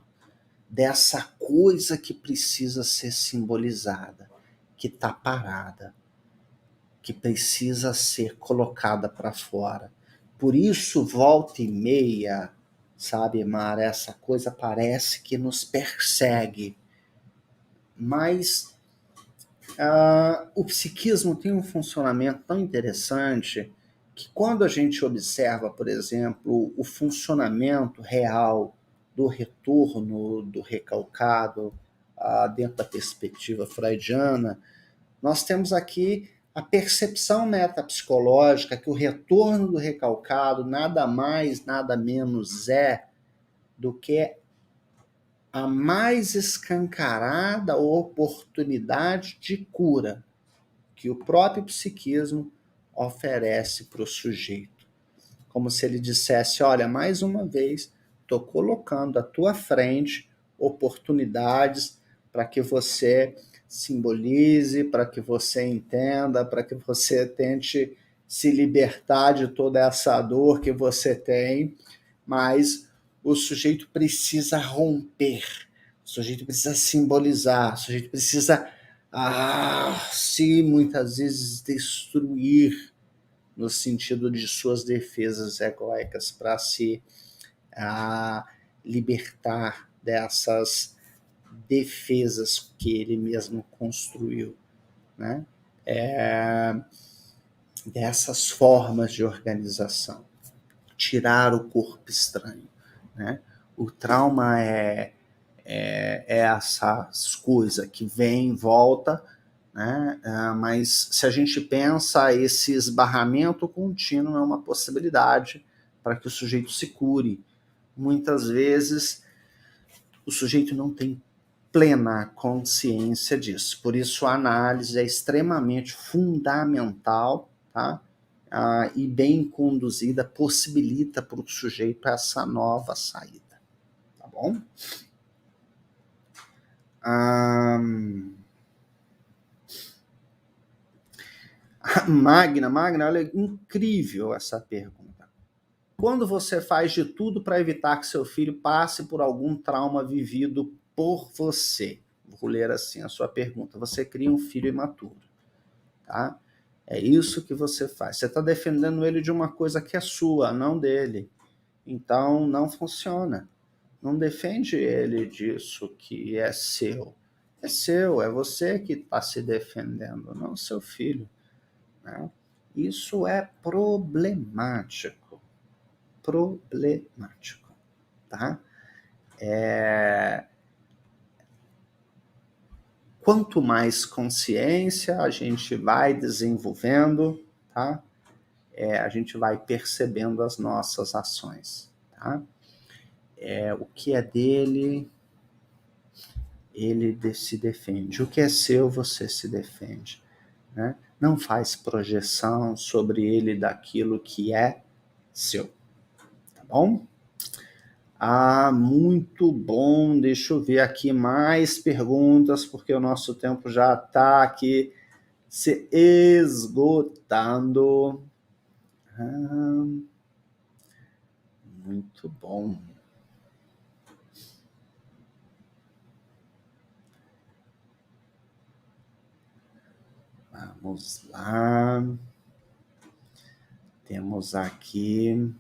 dessa coisa que precisa ser simbolizada, que está parada, que precisa ser colocada para fora. Por isso, volta e meia, sabe, Mara, essa coisa parece que nos persegue. Mas o psiquismo tem um funcionamento tão interessante que quando a gente observa, por exemplo, o funcionamento real do retorno do recalcado dentro da perspectiva freudiana, nós temos aqui a percepção metapsicológica que o retorno do recalcado nada mais, nada menos é do que a mais escancarada oportunidade de cura que o próprio psiquismo oferece para o sujeito. Como se ele dissesse, olha, mais uma vez, estou colocando à tua frente oportunidades para que você simbolize, para que você entenda, para que você tente se libertar de toda essa dor que você tem, mas o sujeito precisa romper, o sujeito precisa simbolizar, o sujeito precisa se muitas vezes destruir no sentido de suas defesas egóicas para se libertar dessas defesas que ele mesmo construiu, né? Dessas formas de organização, tirar o corpo estranho, né? O trauma é essas coisas que vem, volta, né? Mas se a gente pensa, esse esbarramento contínuo é uma possibilidade para que o sujeito se cure. Muitas vezes o sujeito não tem plena consciência disso. Por isso, a análise é extremamente fundamental, tá? E bem conduzida, possibilita para o sujeito essa nova saída. Tá bom? Magna, olha, incrível essa pergunta. Quando você faz de tudo para evitar que seu filho passe por algum trauma vivido por você? Vou ler assim a sua pergunta. Você cria um filho imaturo, tá? É isso que você faz. Você está defendendo ele de uma coisa que é sua, não dele. Então, não funciona. Não defende ele disso que é seu. É seu, é você que está se defendendo, não seu filho. Né? Isso é problemático. Problemático. Tá? Quanto mais consciência a gente vai desenvolvendo, tá? A gente vai percebendo as nossas ações. Tá? O que é dele, ele se defende. O que é seu, você se defende. Né? Não faz projeção sobre ele daquilo que é seu. Tá bom? Muito bom. Deixa eu ver aqui mais perguntas, porque o nosso tempo já está aqui se esgotando. Muito bom. Vamos lá. Temos aqui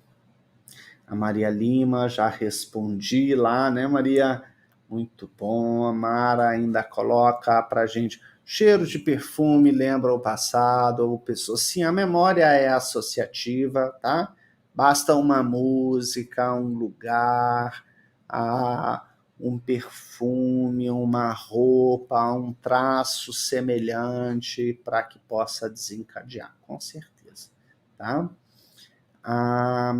a Maria Lima, já respondi lá, né, Maria? Muito bom. A Mara ainda coloca pra gente: cheiro de perfume lembra o passado ou pessoa. Sim, a memória é associativa, tá? Basta uma música, um lugar, um perfume, uma roupa, um traço semelhante para que possa desencadear, com certeza, tá? A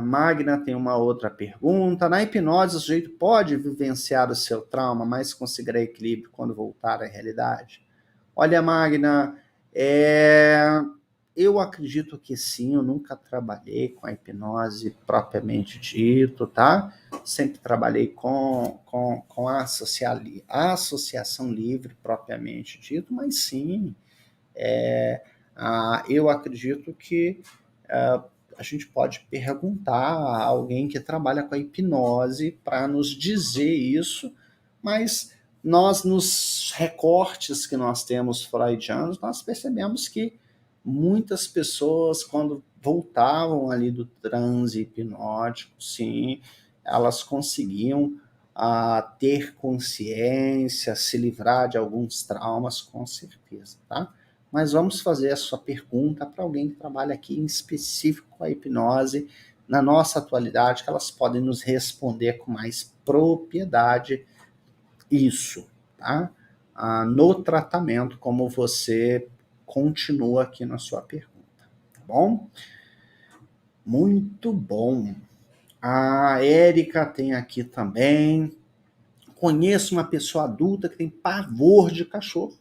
Magna tem uma outra pergunta. Na hipnose, o sujeito pode vivenciar o seu trauma, mas conseguirá equilíbrio quando voltar à realidade? Olha, Magna, eu acredito que sim. Eu nunca trabalhei com a hipnose propriamente dito, tá? Sempre trabalhei com a associação livre propriamente dito, mas sim, eu acredito que a gente pode perguntar a alguém que trabalha com a hipnose para nos dizer isso, mas nós, nos recortes que nós temos freudianos, nós percebemos que muitas pessoas, quando voltavam ali do transe hipnótico, sim, elas conseguiam ter consciência, se livrar de alguns traumas, com certeza, tá? Mas vamos fazer a sua pergunta para alguém que trabalha aqui em específico com a hipnose, na nossa atualidade, que elas podem nos responder com mais propriedade isso, tá? No tratamento, como você continua aqui na sua pergunta, tá bom? Muito bom. A Érica tem aqui também: conheço uma pessoa adulta que tem pavor de cachorro.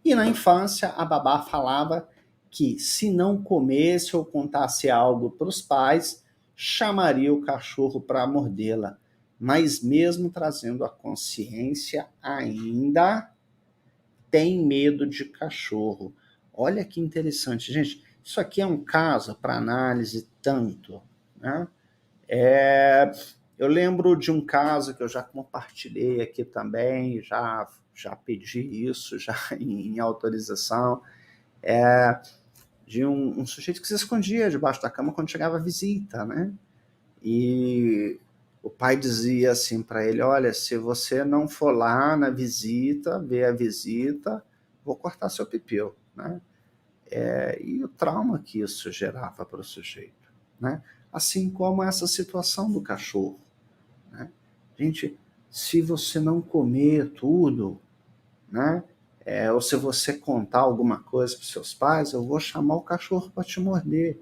E na infância, a babá falava que se não comesse ou contasse algo para os pais, chamaria o cachorro para mordê-la. Mas mesmo trazendo a consciência, ainda tem medo de cachorro. Olha que interessante, gente. Isso aqui é um caso para análise tanto, né? Eu lembro de um caso que eu já compartilhei aqui também, já pedi isso já em autorização, de um sujeito que se escondia debaixo da cama quando chegava a visita, né? E o pai dizia assim para ele: olha, se você não for lá na visita, ver a visita, vou cortar seu pepeu, né? E o trauma que isso gerava para o sujeito, né? Assim como essa situação do cachorro, né? Gente, se você não comer tudo, né? Ou se você contar alguma coisa para seus pais, eu vou chamar o cachorro para te morder.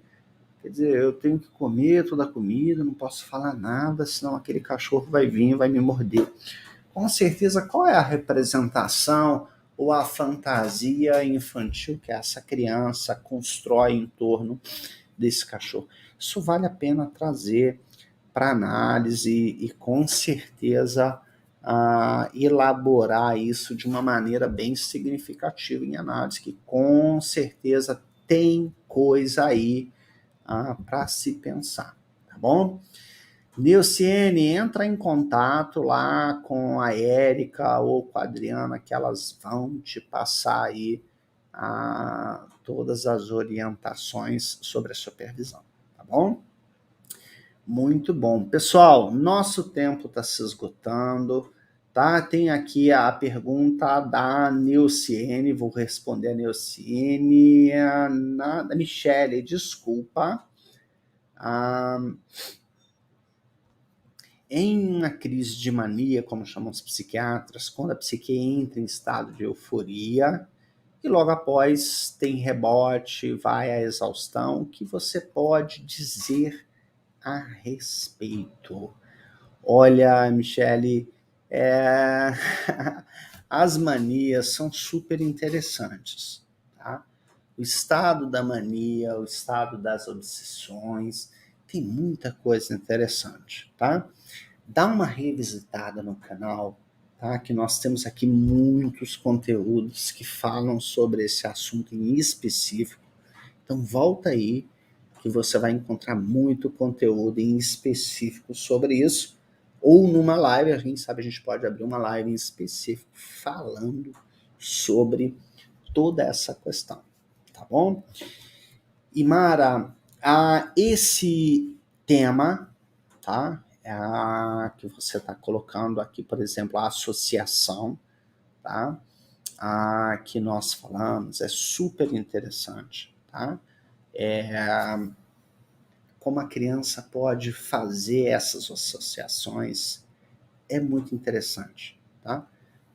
Quer dizer, eu tenho que comer toda a comida, não posso falar nada, senão aquele cachorro vai vir e vai me morder. com certeza, qual é a representação ou a fantasia infantil que essa criança constrói em torno desse cachorro? Isso vale a pena trazer para análise e com certeza elaborar isso de uma maneira bem significativa em análise, que com certeza tem coisa aí para se pensar, tá bom? Neuciene, entra em contato lá com a Érica ou com a Adriana, que elas vão te passar aí todas as orientações sobre a supervisão, tá bom? Muito bom. Pessoal, nosso tempo está se esgotando, tá? Tem aqui a pergunta da Neuciene, vou responder a Neuciene, da Michele, desculpa. Em uma crise de mania, como chamam os psiquiatras, quando a psique entra em estado de euforia e logo após tem rebote, vai à exaustão, o que você pode dizer a respeito? Olha, Michele, as manias são super interessantes, tá? O estado da mania, o estado das obsessões, tem muita coisa interessante, tá? Dá uma revisitada no canal, tá? Que nós temos aqui muitos conteúdos que falam sobre esse assunto em específico. Então volta aí, que você vai encontrar muito conteúdo em específico sobre isso. Ou numa live, a gente pode abrir uma live em específico falando sobre toda essa questão, tá bom? E Mara, esse tema, tá? Que você está colocando aqui, por exemplo, a associação, tá? Que nós falamos, é super interessante, tá? Como a criança pode fazer essas associações é muito interessante, tá?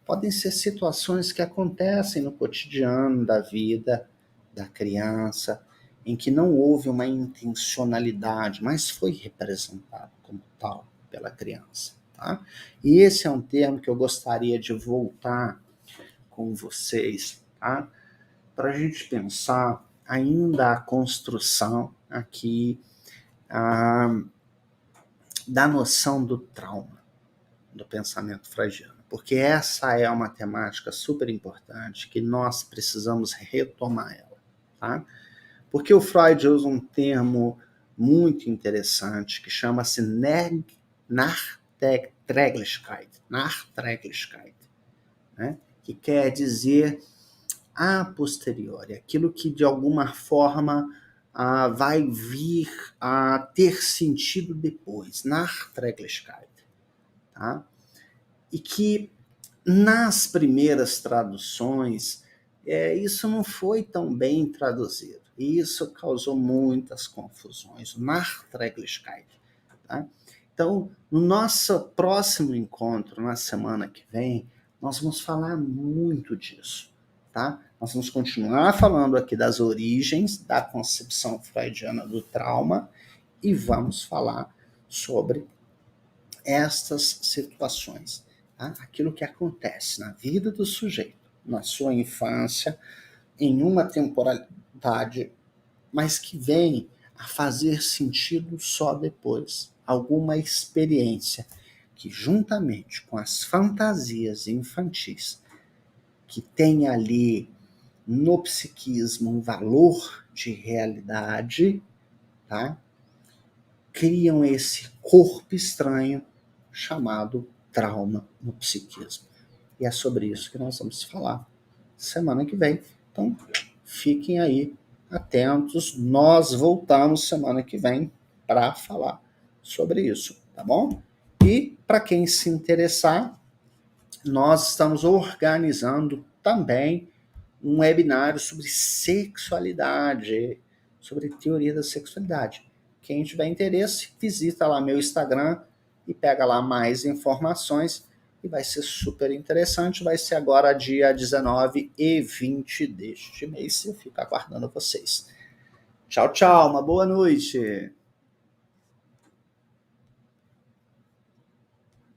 Podem ser situações que acontecem no cotidiano da vida da criança, em que não houve uma intencionalidade, mas foi representado como tal pela criança, tá? E esse é um termo que eu gostaria de voltar com vocês, tá? Para a gente pensar ainda a construção aqui da noção do trauma, do pensamento freudiano, porque essa é uma temática super importante que nós precisamos retomar ela, tá? Porque o Freud usa um termo muito interessante que chama-se Nachträglichkeit, né? Que quer dizer a posteriori, aquilo que de alguma forma vai vir a ter sentido depois, Nachträglichkeit, tá? E que nas primeiras traduções isso não foi tão bem traduzido, e isso causou muitas confusões, Nachträglichkeit, tá? Então, no nosso próximo encontro, na semana que vem, nós vamos falar muito disso, tá? Nós vamos continuar falando aqui das origens da concepção freudiana do trauma e vamos falar sobre estas situações, tá? Aquilo que acontece na vida do sujeito, na sua infância, em uma temporalidade, mas que vem a fazer sentido só depois. Alguma experiência que, juntamente com as fantasias infantis, que tem ali no psiquismo um valor de realidade, tá? Criam esse corpo estranho chamado trauma no psiquismo. E é sobre isso que nós vamos falar semana que vem. Então, fiquem aí atentos. Nós voltamos semana que vem para falar sobre isso, tá bom? E para quem se interessar, nós estamos organizando também um webinário sobre sexualidade, sobre teoria da sexualidade. Quem tiver interesse, visita lá meu Instagram e pega lá mais informações e vai ser super interessante. Vai ser agora dia 19 e 20 deste mês. Eu fico aguardando vocês. Tchau, tchau. Uma boa noite.